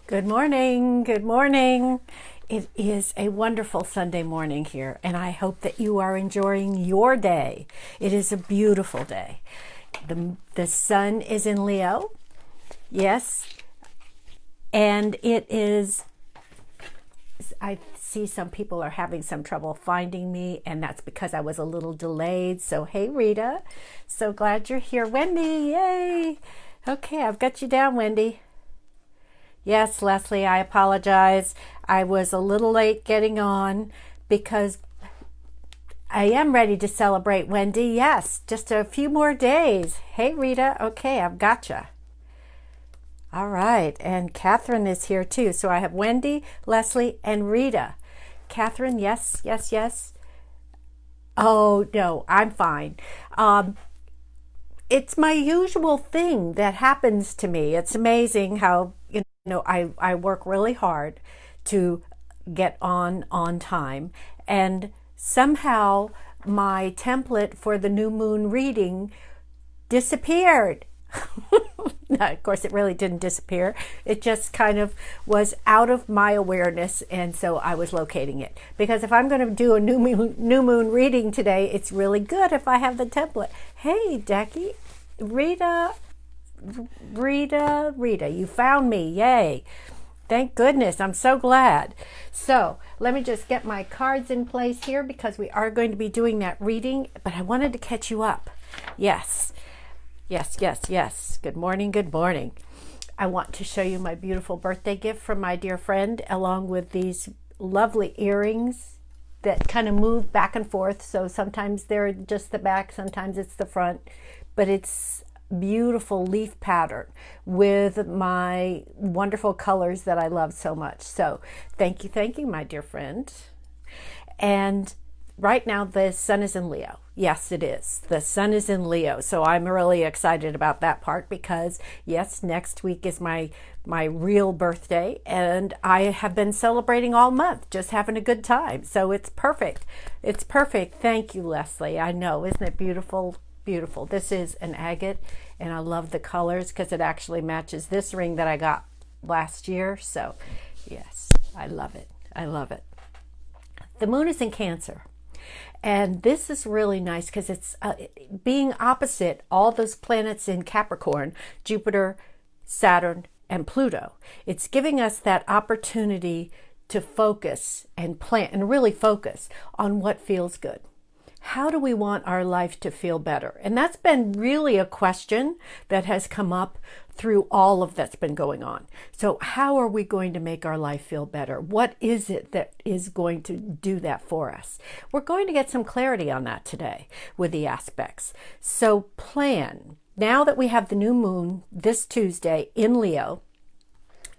Good morning. Good morning. It is a wonderful Sunday morning here, and I hope that you are enjoying your day. It is a beautiful day. The sun is in Leo, yes, and it is. I see some people are having some trouble finding me, and that's because I was a little delayed. So, hey, Rita, so glad you're here. Wendy, yay. Okay, I've got you down, Wendy. Yes, Leslie, I apologize. I was a little late getting on because I am ready to celebrate, Wendy. Yes, just a few more days. Hey, Rita. Okay, I've gotcha. All right, and Catherine is here too. So I have Wendy, Leslie, and Rita. Catherine, yes, yes, yes. Oh, no, I'm fine. It's my usual thing that happens to me. It's amazing how, I work really hard to get on time, and somehow my template for the new moon reading disappeared. No, of course, it really didn't disappear. It just kind of was out of my awareness, and so I was locating it. Because if I'm going to do a new moon reading today, it's really good if I have the template. Hey, Decky, Rita, you found me. Yay. Thank goodness. I'm so glad. So let me just get my cards in place here because we are going to be doing that reading, but I wanted to catch you up. Yes. Yes, yes, yes. Good morning, good morning. I want to show you my beautiful birthday gift from my dear friend, along with these lovely earrings that kind of move back and forth. So sometimes they're just the back, sometimes it's the front, but it's beautiful leaf pattern with my wonderful colors that I love so much. So thank you, my dear friend. And right now the sun is in Leo. Yes, it is. The sun is in Leo. So I'm really excited about that part because yes, next week is my real birthday, and I have been celebrating all month, just having a good time. So it's perfect. It's perfect. Thank you, Leslie. I know, isn't it beautiful? Beautiful. This is an agate, and I love the colors because it actually matches this ring that I got last year. So yes, I love it. I love it. The moon is in Cancer, and this is really nice because it's being opposite all those planets in Capricorn, Jupiter, Saturn, and Pluto. It's giving us that opportunity to focus and plan and really focus on what feels good. How do we want our life to feel better? And that's been really a question that has come up through all of that's been going on. So how are we going to make our life feel better? What is it that is going to do that for us? We're going to get some clarity on that today with the aspects. So plan. Now that we have the new moon this Tuesday in Leo,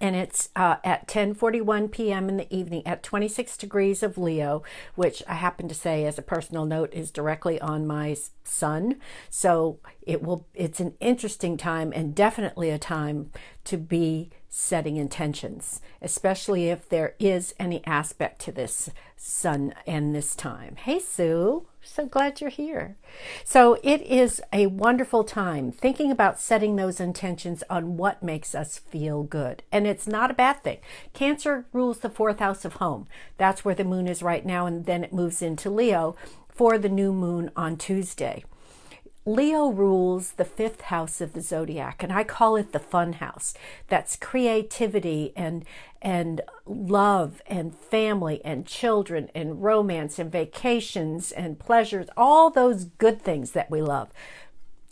and it's at 10:41 p.m. in the evening at 26 degrees of Leo, which I happen to say as a personal note is directly on my sun. So it's an interesting time, and definitely a time to be setting intentions, especially if there is any aspect to this sun and this time. Hey, Sue. So glad you're here. So it is a wonderful time thinking about setting those intentions on what makes us feel good. And it's not a bad thing. Cancer rules the fourth house of home. That's where the moon is right now. And then it moves into Leo for the new moon on Tuesday. Leo rules the fifth house of the zodiac, and I call it the fun house. That's creativity and love and family and children and romance and vacations and pleasures, all those good things that we love.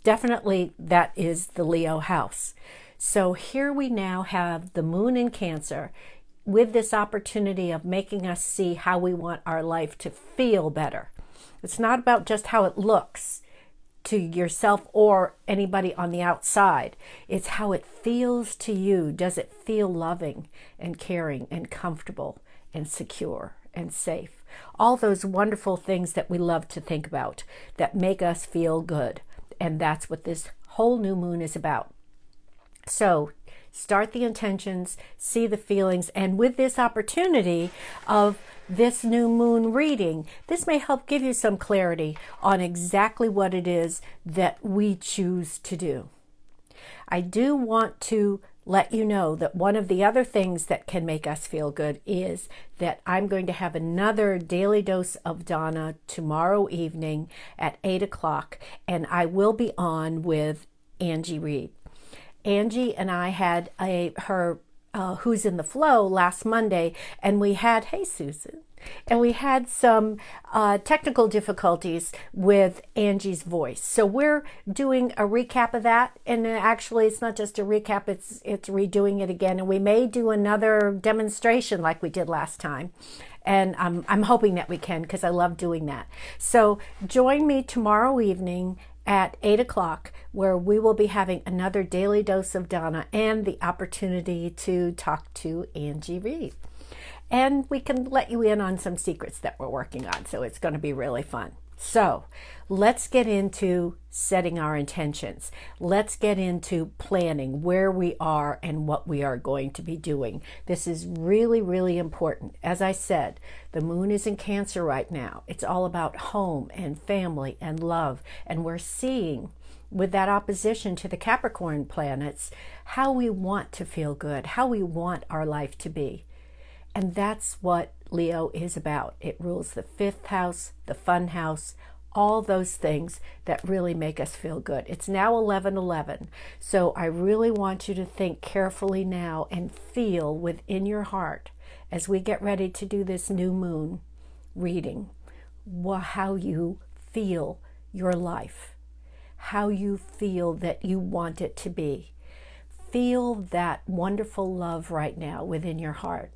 Definitely that is the Leo house. So here we now have the moon in Cancer with this opportunity of making us see how we want our life to feel better. It's not about just how it looks to yourself or anybody on the outside. It's how it feels to you. Does it feel loving and caring and comfortable and secure and safe? All those wonderful things that we love to think about that make us feel good. And that's what this whole new moon is about. So start the intentions, see the feelings, and with this opportunity of this new moon reading, this may help give you some clarity on exactly what it is that we choose to do. I do want to let you know that one of the other things that can make us feel good is that I'm going to have another Daily Dose of Donna tomorrow evening at 8 o'clock, and I will be on with Angie Reed. Angie and I had her Who's in the Flow last Monday, and we had, hey Susan, and we had some technical difficulties with Angie's voice. So we're doing a recap of that, and actually it's not just a recap, it's redoing it again, and we may do another demonstration like we did last time. And I'm hoping that we can, because I love doing that. So join me tomorrow evening at 8 o'clock, where we will be having another Daily Dose of Donna and the opportunity to talk to Angie Reed. And we can let you in on some secrets that we're working on, so it's going to be really fun. So let's get into setting our intentions. Let's get into planning where we are and what we are going to be doing. This is really, really important. As I said, the moon is in Cancer right now. It's all about home and family and love. And we're seeing with that opposition to the Capricorn planets how we want to feel good, how we want our life to be. And that's what Leo is about. It rules the 5th house, the fun house, all those things that really make us feel good. It's now 11:11, so I really want you to think carefully now and feel within your heart as we get ready to do this new moon reading, how you feel your life, how you feel that you want it to be. Feel that wonderful love right now within your heart.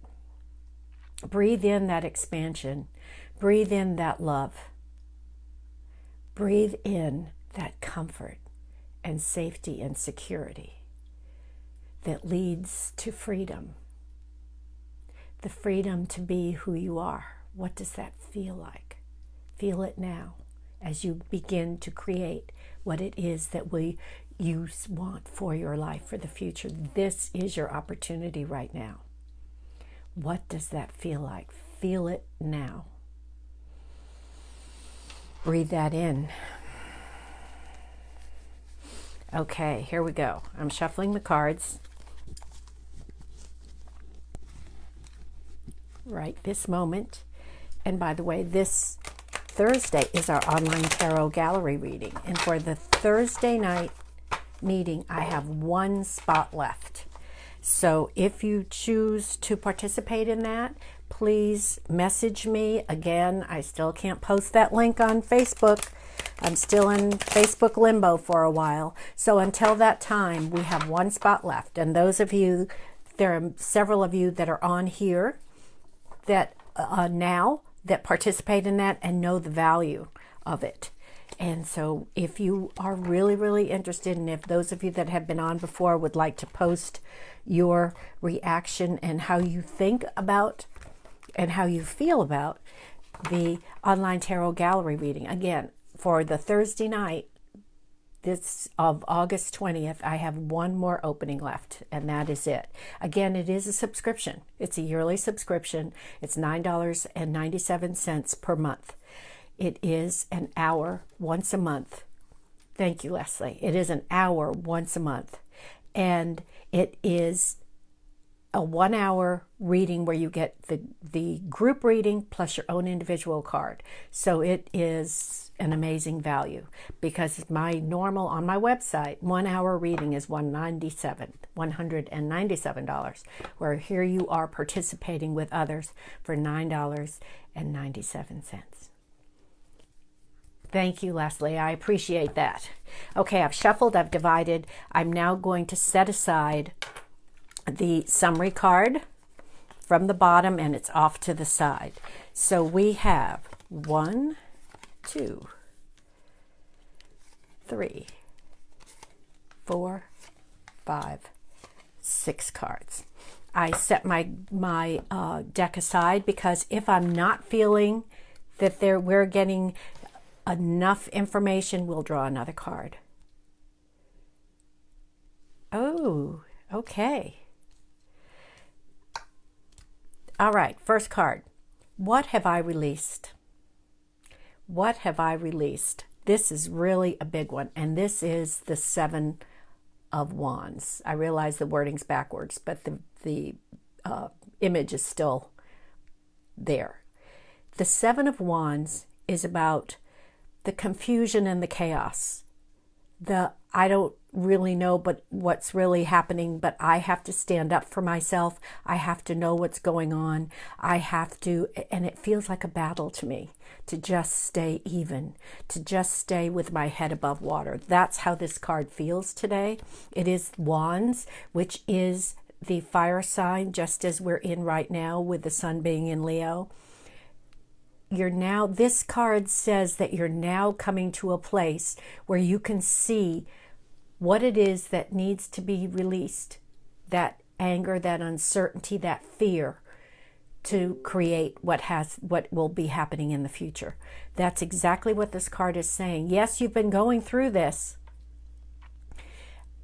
Breathe in that expansion. Breathe in that love. Breathe in that comfort and safety and security that leads to freedom. The freedom to be who you are. What does that feel like? Feel it now as you begin to create what it is that you want for your life, for the future. This is your opportunity right now. What does that feel like? Feel it now. Breathe that in. Okay, here we go. I'm shuffling the cards right this moment. And by the way, this Thursday is our online tarot gallery reading. And for the Thursday night meeting, I have one spot left. So if you choose to participate in that, please message me. Again, I still can't post that link on Facebook. I'm still in Facebook limbo for a while. So until that time, we have one spot left. And those of you, there are several of you that are on here that now that participate in that and know the value of it. And so if you are really, really interested, and if those of you that have been on before would like to post your reaction and how you think about and how you feel about the online tarot gallery reading. Again, for the Thursday night, this of August 20th, I have one more opening left, and that is it. Again, it is a subscription. It's a yearly subscription. It's $9.97 per month. It is an hour once a month. Thank you, Leslie. It is an hour once a month. And it is a 1 hour reading where you get the group reading plus your own individual card. So it is an amazing value, because my normal on my website 1 hour reading is $197, where here you are participating with others for $9.97. Thank you, Leslie. I appreciate that. Okay, I've shuffled, I've divided. I'm now going to set aside the summary card from the bottom, and it's off to the side. So we have 1, 2, 3, 4, 5, 6 cards. I set my deck aside because if I'm not feeling that we're getting enough information, we'll draw another card. Oh, okay. All right, first card. What have I released? What have I released? This is really a big one, and this is the 7 of Wands. I realize the wording's backwards, but the image is still there. The Seven of Wands is about the confusion and the chaos. I don't really know but what's really happening, but I have to stand up for myself. I have to know what's going on. I have to, and it feels like a battle to me to just stay even, to just stay with my head above water. That's how this card feels today. It is Wands, which is the fire sign, just as we're in right now with the sun being in Leo. This card says that you're now coming to a place where you can see what it is that needs to be released, that anger, that uncertainty, that fear, to create what will be happening in the future. That's exactly what this card is saying. Yes, you've been going through this.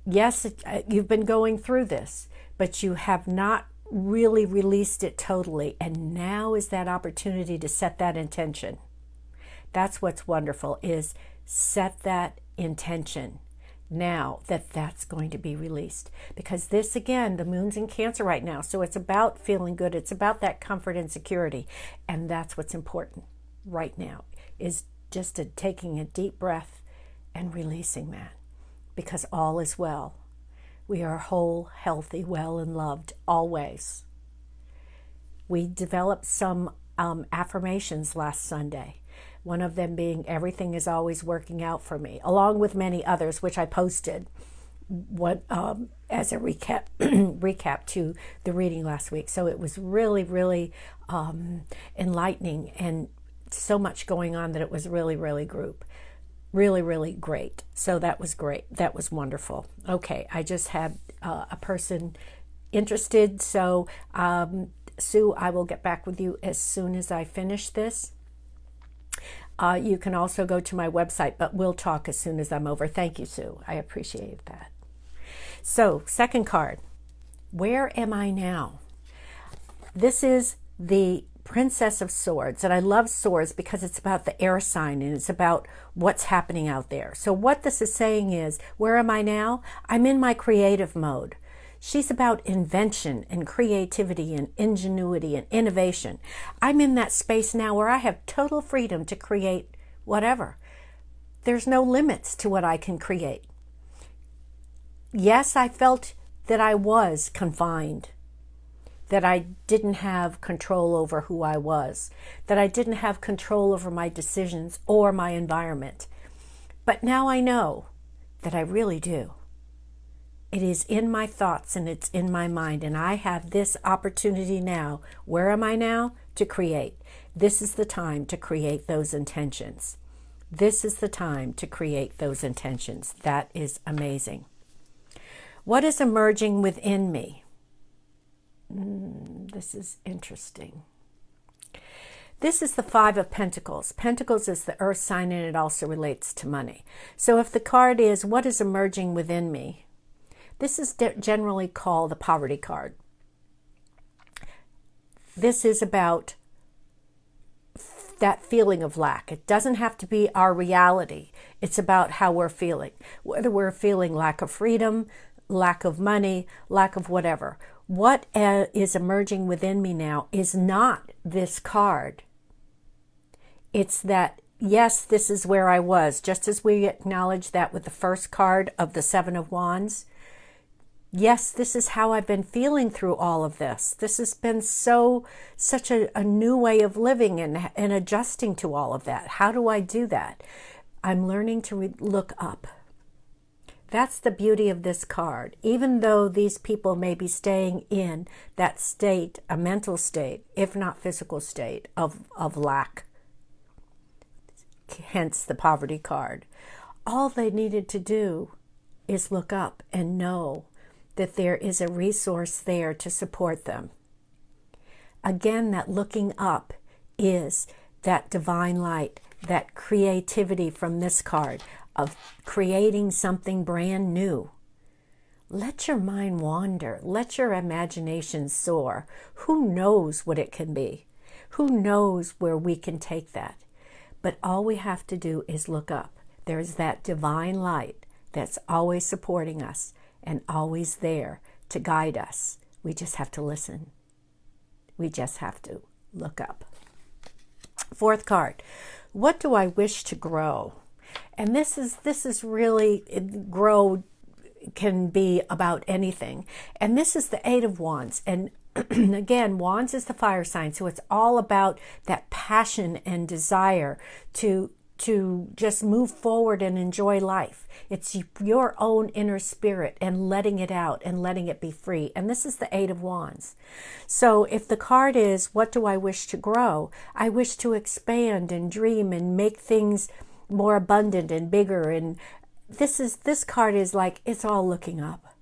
Yes, you've been going through this, but you have not really released it totally, and now is that opportunity to set that intention. That's what's wonderful, is set that intention now that that's going to be released, because this, again, the moon's in Cancer right now, so it's about feeling good. It's about that comfort and security, and that's what's important right now, is just taking a deep breath and releasing that, because all is well. We are whole, healthy, well, and loved always. We developed some affirmations last Sunday. One of them being, everything is always working out for me, along with many others, which I posted as a recap to the reading last week. So it was really, really enlightening, and so much going on that it was really, really really, really great. So that was great. That was wonderful. Okay, I just had a person interested. So Sue, I will get back with you as soon as I finish this. You can also go to my website, but we'll talk as soon as I'm over. Thank you, Sue. I appreciate that. So, second card. Where am I now? This is the Princess of Swords, and I love swords because it's about the air sign and it's about what's happening out there. So what this is saying is, where am I now? I'm in my creative mode. She's about invention and creativity and ingenuity and innovation. I'm in that space now where I have total freedom to create whatever. There's no limits to what I can create. Yes, I felt that I was confined, that I didn't have control over who I was, that I didn't have control over my decisions or my environment. But now I know that I really do. It is in my thoughts and it's in my mind, and I have this opportunity now. Where am I now? To create. This is the time to create those intentions. This is the time to create those intentions. That is amazing. What is emerging within me? This is interesting. This is the Five of Pentacles. Pentacles is the earth sign, and it also relates to money. So if the card is, what is emerging within me? This is generally called the poverty card. This is about that feeling of lack. It doesn't have to be our reality. It's about how we're feeling. Whether we're feeling lack of freedom, lack of money, lack of whatever. What is emerging within me now is not this card. It's that, yes, this is where I was. Just as we acknowledged that with the first card of the Seven of Wands. Yes, this is how I've been feeling through all of this. This has been such a new way of living and adjusting to all of that. How do I do that? I'm learning to look up. That's the beauty of this card. Even though these people may be staying in that state, a mental state, if not physical state of lack, hence the poverty card, all they needed to do is look up and know that there is a resource there to support them. Again, that looking up is that divine light, that creativity from this card of creating something brand new. Let your mind wander. Let your imagination soar. Who knows what it can be? Who knows where we can take that? But all we have to do is look up. There's that divine light that's always supporting us. and always there to guide us. We just have to listen. We just have to look up. Fourth card. What do I wish to grow? And this is really, grow can be about anything. And this is the Eight of Wands. And again, Wands is the fire sign. So it's all about that passion and desire to just move forward and enjoy life. It's your own inner spirit and letting it out and letting it be free. And this is the Eight of Wands. So if the card is, what do I wish to grow? I wish to expand and dream and make things more abundant and bigger. And this card is like, it's all looking up.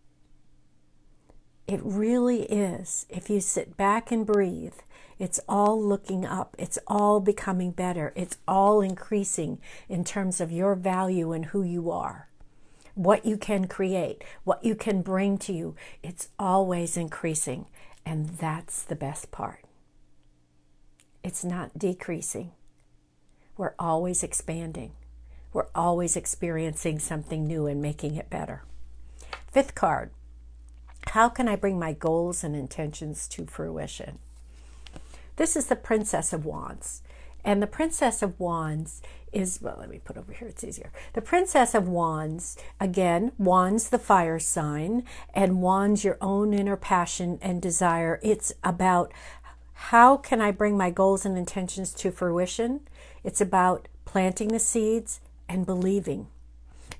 It really is. If you sit back and breathe, it's all looking up. It's all becoming better. It's all increasing in terms of your value and who you are, what you can create, what you can bring to you. It's always increasing. And that's the best part. It's not decreasing. We're always expanding. We're always experiencing something new and making it better. Fifth card. How can I bring my goals and intentions to fruition? This is the Princess of Wands. And the Princess of Wands is, well, let me put over here, it's easier. The Princess of Wands, again, Wands the fire sign, and Wands your own inner passion and desire. It's about how can I bring my goals and intentions to fruition? It's about planting the seeds and believing.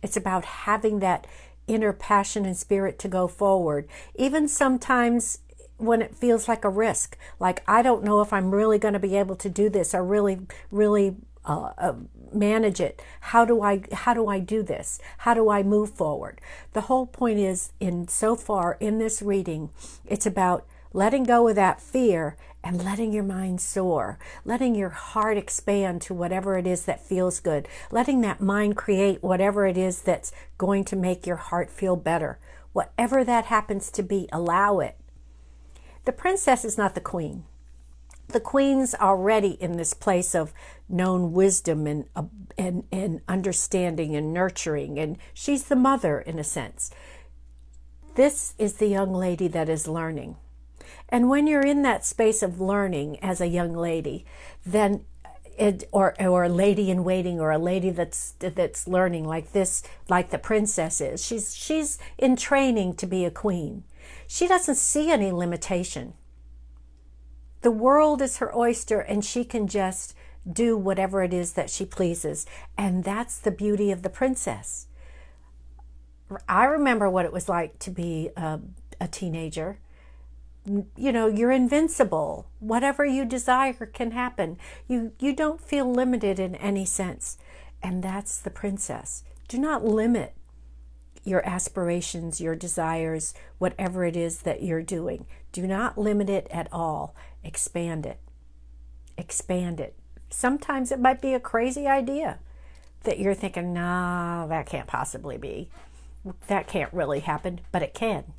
It's about having that inner passion and spirit to go forward. Even sometimes when it feels like a risk, like I don't know if I'm really going to be able to do this or really manage it. How do I do this? How do I move forward? The whole point is, so far in this reading, it's about letting go of that fear and letting your mind soar, letting your heart expand to whatever it is that feels good, letting that mind create whatever it is that's going to make your heart feel better. Whatever that happens to be, allow it. The princess is not the queen. The queen's already in this place of known wisdom and understanding and nurturing, and she's the mother in a sense. This is the young lady that is learning. And when you're in that space of learning as a young lady, then or a lady in waiting, or a lady that's learning like this, like the princess is, she's in training to be a queen. She doesn't see any limitation. The world is her oyster, and she can just do whatever it is that she pleases. And that's the beauty of the princess. I remember what it was like to be a teenager. You know, you're invincible. Whatever you desire can happen. You don't feel limited in any sense. And that's the princess. Do not limit your aspirations, your desires, whatever it is that you're doing. Do not limit it at all. Expand it. Expand it. Sometimes it might be a crazy idea that you're thinking, nah, that can't possibly be. That can't really happen, but it can.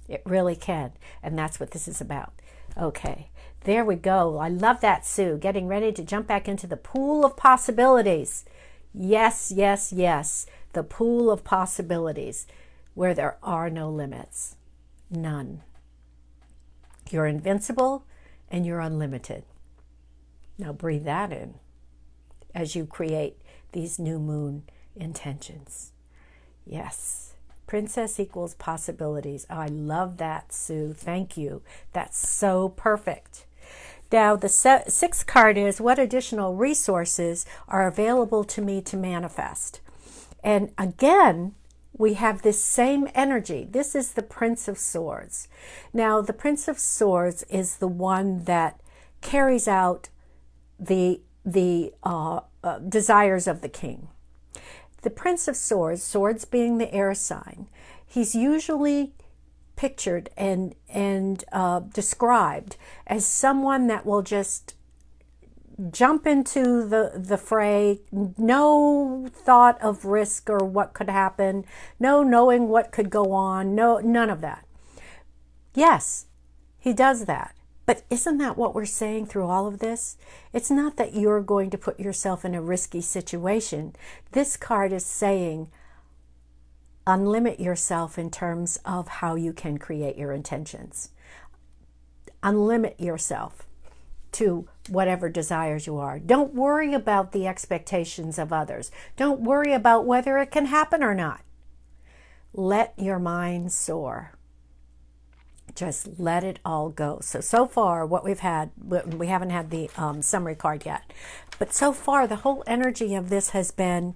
It really can. And that's what this is about. Okay, there we go. I love that, Sue. Getting ready to jump back into the pool of possibilities. Yes, yes, yes. The pool of possibilities where there are no limits. None. You're invincible and you're unlimited. Now breathe that in as you create these new moon intentions. Yes. Princess equals possibilities. Oh, I love that, Sue. Thank you. That's so perfect. Now, the sixth card is, what additional resources are available to me to manifest? And again, we have this same energy. This is the Prince of Swords. Now, the Prince of Swords is the one that carries out the desires of the king. The Prince of Swords, swords being the air sign, he's usually pictured and described as someone that will just jump into the fray, no thought of risk or what could happen, no knowing what could go on, none of that. Yes, he does that. But isn't that what we're saying through all of this? It's not that you're going to put yourself in a risky situation. This card is saying, Unlimit yourself in terms of how you can create your intentions. Unlimit yourself to whatever desires you are. Don't worry about the expectations of others. Don't worry about whether it can happen or not. Let your mind soar. Just let it all go. So far, what we've had, we haven't had the summary card yet, but so far, the whole energy of this has been,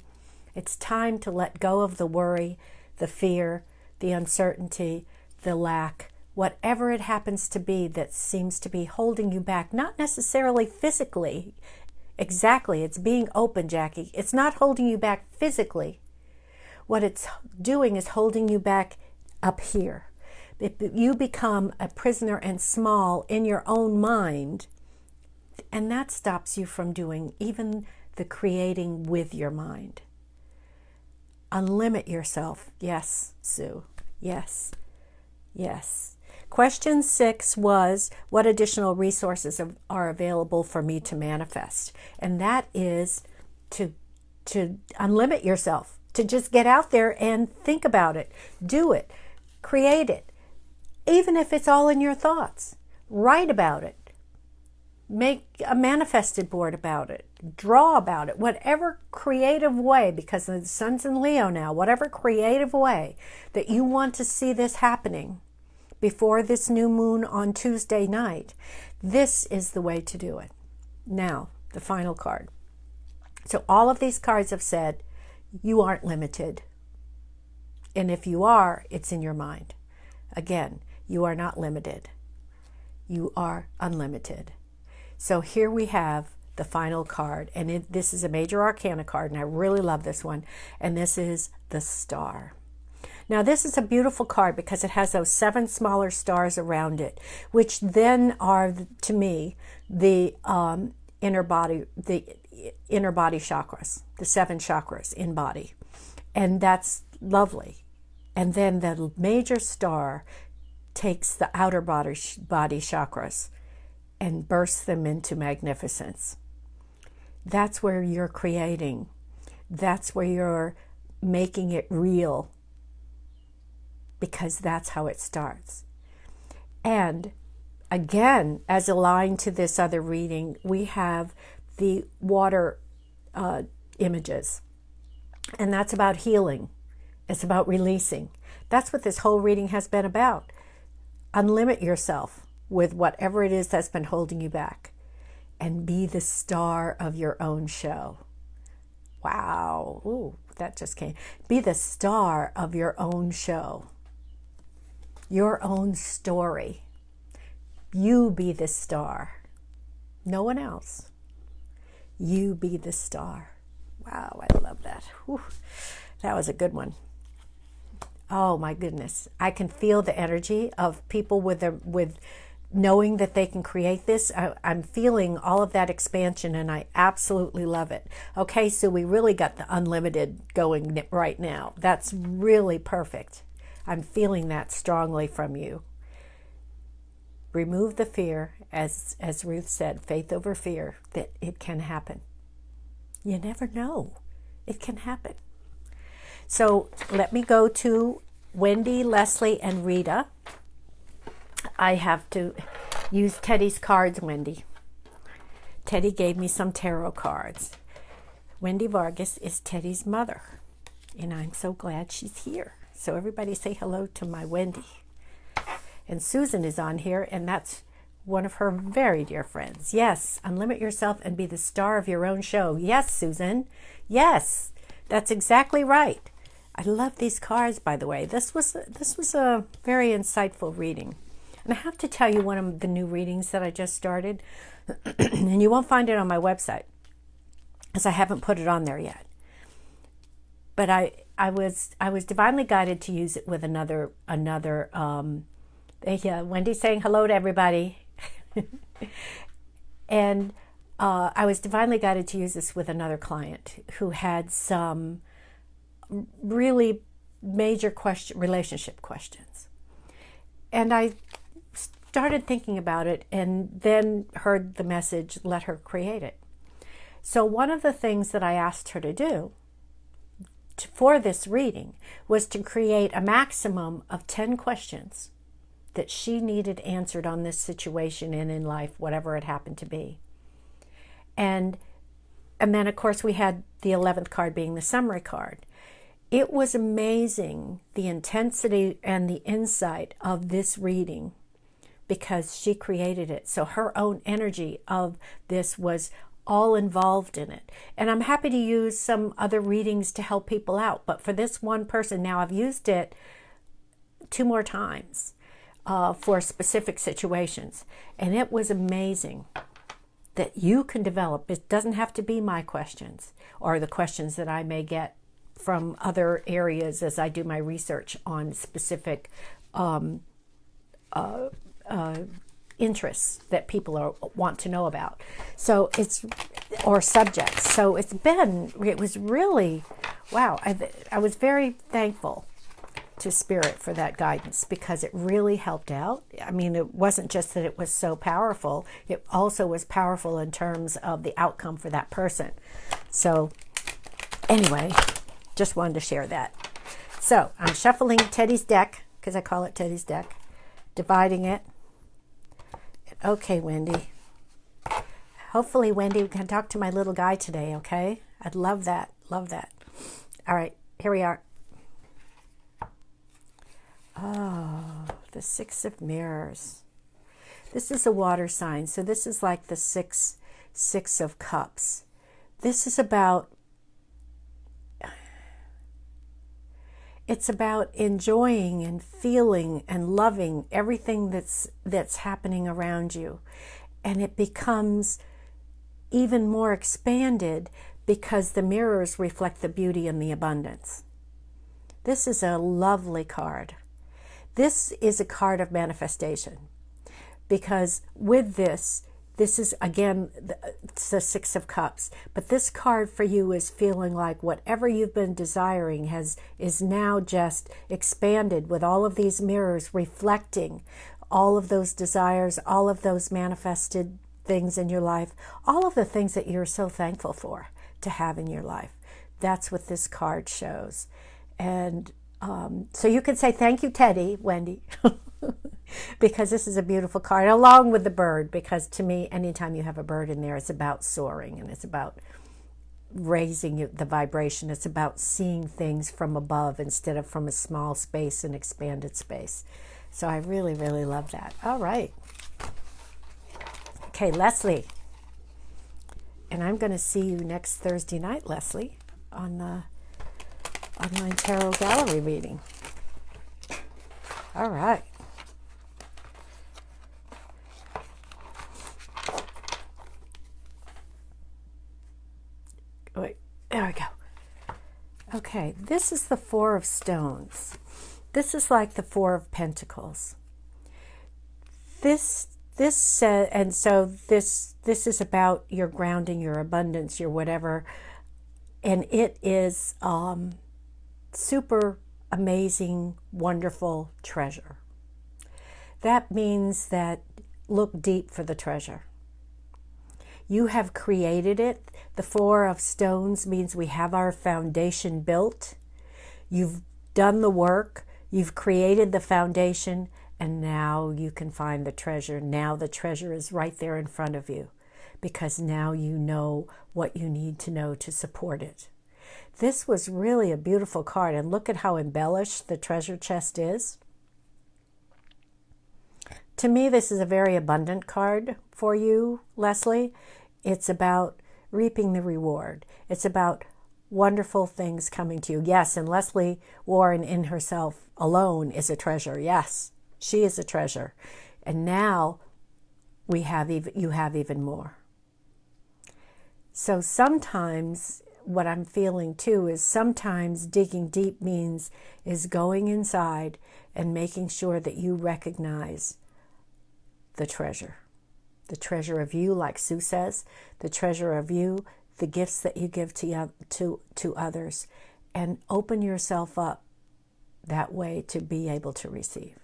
it's time to let go of the worry, the fear, the uncertainty, the lack, whatever it happens to be that seems to be holding you back, not necessarily physically. Exactly, it's being open, Jackie. It's not holding you back physically. What it's doing is holding you back up here. You become a prisoner and small in your own mind, and that stops you from doing even the creating with your mind. Unlimit yourself. Yes, Sue. Yes. Yes. Question 6 was, what additional resources are available for me to manifest? And that is to unlimit yourself, to just get out there and think about it, do it, create it. Even if it's all in your thoughts, write about it. Make a manifested board about it. Draw about it. Whatever creative way, because the sun's in Leo now, whatever creative way that you want to see this happening before this new moon on Tuesday night, this is the way to do it. Now, the final card. So all of these cards have said, you aren't limited. And if you are, it's in your mind. Again, you are not limited. You are unlimited. So here we have the final card, and this is a major arcana card, and I really love this one, and this is the Star. Now this is a beautiful card because it has those 7 smaller stars around it, which then are, to me, the inner body chakras, the 7 chakras in body, and that's lovely. And then the major star takes the outer body chakras and bursts them into magnificence. That's where you're creating. That's where you're making it real, because that's how it starts. And again, as aligned to this other reading, we have the water images, and that's about healing. It's about releasing. That's what this whole reading has been about. Unlimit yourself with whatever it is that's been holding you back, and be the star of your own show. Wow. Ooh, that just came. Be the star of your own show. Your own story. You be the star. No one else. You be the star. Wow, I love that. Whew. That was a good one. Oh my goodness. I can feel the energy of people with knowing that they can create this. I'm feeling all of that expansion, and I absolutely love it. Okay, so we really got the unlimited going right now. That's really perfect. I'm feeling that strongly from you. Remove the fear, as Ruth said, faith over fear, that it can happen. You never know. It can happen. So let me go to Wendy, Leslie, and Rita. I have to use Teddy's cards, Wendy. Teddy gave me some tarot cards. Wendy Vargas is Teddy's mother, and I'm so glad she's here. So everybody say hello to my Wendy. And Susan is on here, and that's one of her very dear friends. Yes, unlimit yourself and be the star of your own show. Yes, Susan. Yes, that's exactly right. I love these cards, by the way. This was a very insightful reading. And I have to tell you one of the new readings that I just started, and you won't find it on my website, because I haven't put it on there yet. But I was divinely guided to use it with another Wendy saying hello to everybody. And I was divinely guided to use this with another client who had some really major relationship questions. And I started thinking about it, and then heard the message, let her create it. So one of the things that I asked her to do for this reading was to create a maximum of 10 questions that she needed answered on this situation and in life, whatever it happened to be. And then, of course, we had the 11th card being the summary card. It was amazing, the intensity and the insight of this reading, because she created it. So her own energy of this was all involved in it. And I'm happy to use some other readings to help people out. But for this one person, now I've used it 2 more times for specific situations. And it was amazing that you can develop. It doesn't have to be my questions or the questions that I may get from other areas as I do my research on specific interests that people want to know about. So it's, or subjects. So it was really, wow. I was very thankful to Spirit for that guidance, because it really helped out. I mean, it wasn't just that it was so powerful, it also was powerful in terms of the outcome for that person. So anyway, just wanted to share that. So I'm shuffling Teddy's deck, because I call it Teddy's deck, dividing it. Okay, Wendy. Hopefully, Wendy, we can talk to my little guy today, okay? I'd love that. Love that. All right, here we are. Oh, the 6 of Mirrors. This is a water sign, so this is like the six of Cups. This is about, it's about enjoying and feeling and loving everything that's happening around you. And it becomes even more expanded because the mirrors reflect the beauty and the abundance. This is a lovely card. This is a card of manifestation, because with this is, again, the 6 of Cups. But this card for you is feeling like whatever you've been desiring is now just expanded with all of these mirrors reflecting all of those desires, all of those manifested things in your life, all of the things that you're so thankful for to have in your life. That's what this card shows. And so you could say, thank you, Teddy, Wendy, because this is a beautiful card, along with the bird, because to me, anytime you have a bird in there, it's about soaring, and it's about raising the vibration. It's about seeing things from above instead of from a small space and expanded space. So I really, really love that. All right. Okay, Leslie. And I'm going to see you next Thursday night, Leslie, on the Online Tarot Gallery reading. All right. Wait, there we go. Okay, this is the 4 of Stones. This is like the 4 of Pentacles. This says, and so this is about your grounding, your abundance, your whatever, and it is super amazing, wonderful treasure. That means that look deep for the treasure. You have created it. The 4 of Stones means we have our foundation built. You've done the work. You've created the foundation, and now you can find the treasure. Now the treasure is right there in front of you, because now you know what you need to know to support it. This was really a beautiful card, and look at how embellished the treasure chest is. To me, this is a very abundant card for you, Leslie. It's about reaping the reward. It's about wonderful things coming to you. Yes, and Leslie Warren in herself alone is a treasure. Yes, she is a treasure. And now you have even more. So sometimes what I'm feeling too is sometimes digging deep is going inside and making sure that you recognize the treasure of you, like Sue says, the treasure of you, the gifts that you give to others, and open yourself up that way to be able to receive.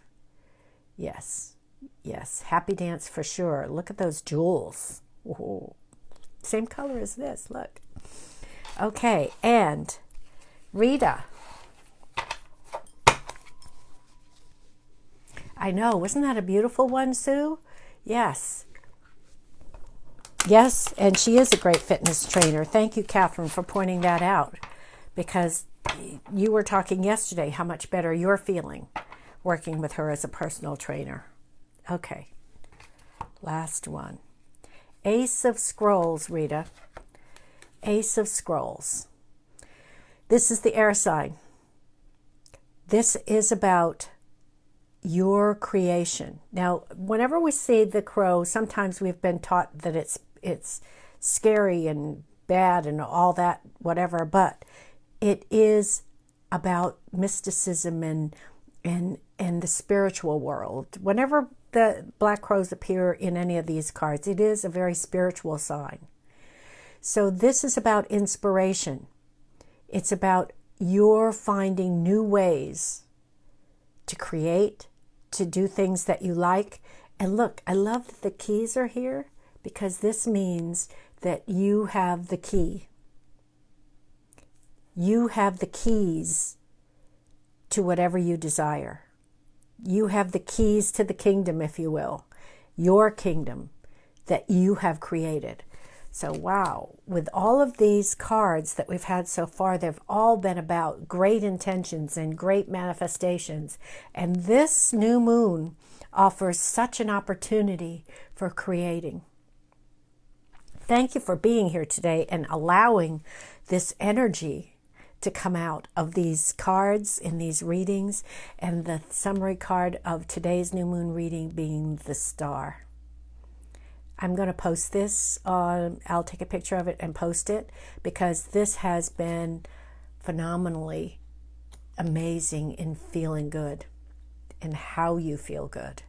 Yes, happy dance for sure. Look at those jewels. Ooh. Same color as this, look. Okay, and Rita. I know, wasn't that a beautiful one, Sue? Yes. Yes, and she is a great fitness trainer. Thank you, Catherine, for pointing that out, because you were talking yesterday how much better you're feeling working with her as a personal trainer. Okay, last one. Ace of Scrolls, Rita. Ace of Scrolls. This is the air sign. This is about your creation. Now, whenever we see the crow, sometimes we've been taught that it's scary and bad and all that, whatever, but it is about mysticism and the spiritual world. Whenever the black crows appear in any of these cards, it is a very spiritual sign. So this is about inspiration. It's about your finding new ways to create, to do things that you like. And look, I love that the keys are here, because this means that you have the key. You have the keys to whatever you desire. You have the keys to the kingdom, if you will, your kingdom that you have created. So wow, with all of these cards that we've had so far, they've all been about great intentions and great manifestations. And this new moon offers such an opportunity for creating. Thank you for being here today and allowing this energy to come out of these cards in these readings, and the summary card of today's new moon reading being the Star. I'm going to post this I'll take a picture of it and post it, because this has been phenomenally amazing in feeling good and how you feel good.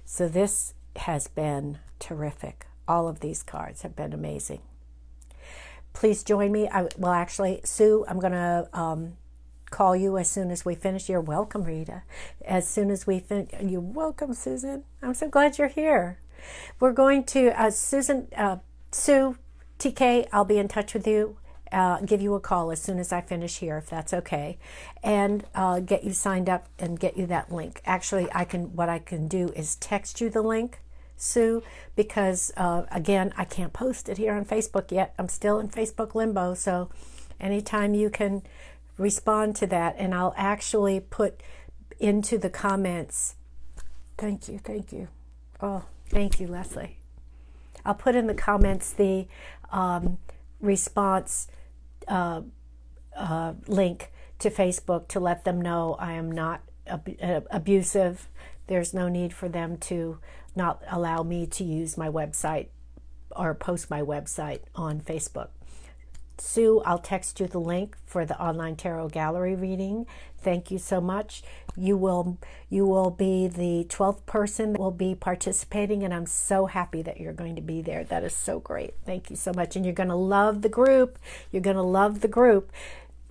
So this has been terrific. All of these cards have been amazing. Please join me. Well, actually, Sue, I'm going to call you as soon as we finish. You're welcome, Rita. As soon as we finish. You're welcome, Susan. I'm so glad you're here. We're going to, Sue, TK, I'll be in touch with you, give you a call as soon as I finish here, if that's okay, and get you signed up and get you that link. Actually, what I can do is text you the link, Sue, because, again, I can't post it here on Facebook yet. I'm still in Facebook limbo, so anytime you can respond to that, and I'll actually put into the comments, thank you. Oh, thank you, Leslie. I'll put in the comments the response link to Facebook to let them know I am not abusive. There's no need for them to not allow me to use my website or post my website on Facebook. Sue, I'll text you the link for the online tarot gallery reading. Thank you so much. You will be the 12th person that will be participating, and I'm so happy that you're going to be there. That is so great. Thank you so much. And you're going to love the group. You're going to love the group.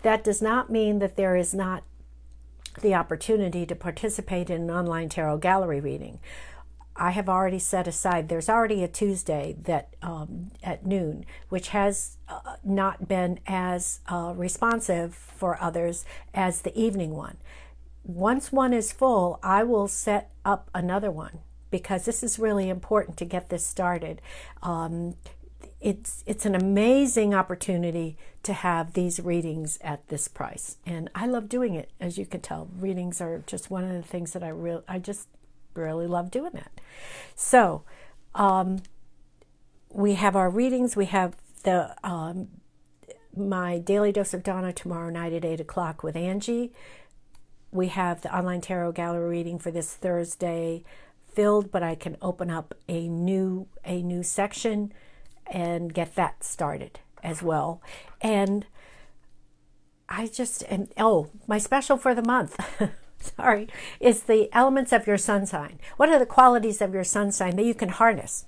That does not mean that there is not the opportunity to participate in an online tarot gallery reading. I have already set aside, there's already a Tuesday that at noon, which has not been as responsive for others as the evening one. Once one is full, I will set up another one, because this is really important to get this started. It's an amazing opportunity to have these readings at this price, and I love doing it. As you can tell, readings are just one of the things that I just really love doing that. So we have our readings. We have the my Daily Dose of Donna tomorrow night at 8 o'clock with Angie. We have the online tarot gallery reading for this Thursday filled, but I can open up a new section and get that started as well. And my special for the month is the elements of your sun sign. What are the qualities of your sun sign that you can harness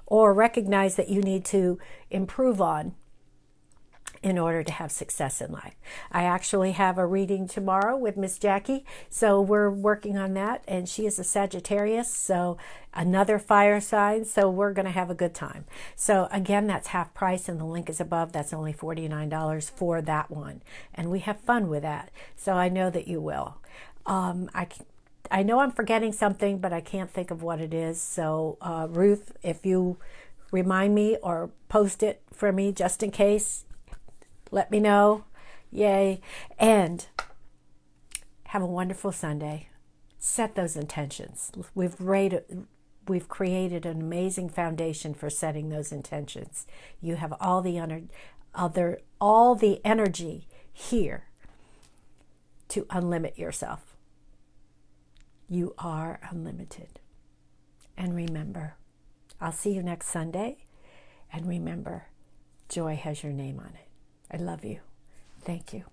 or recognize that you need to improve on in order to have success in life. I actually have a reading tomorrow with Miss Jackie, so we're working on that, and she is a Sagittarius, so another fire sign, so we're going to have a good time. So again, that's half price, and the link is above. That's only $49 for that one, and we have fun with that, so I know that you will. I know I'm forgetting something, but I can't think of what it is, so Ruth, if you remind me or post it for me just in case, let me know. Yay. And have a wonderful Sunday. Set those intentions. We've created an amazing foundation for setting those intentions. You have all the energy here to unlimit yourself. You are unlimited. And remember, I'll see you next Sunday. And remember, joy has your name on it. I love you. Thank you.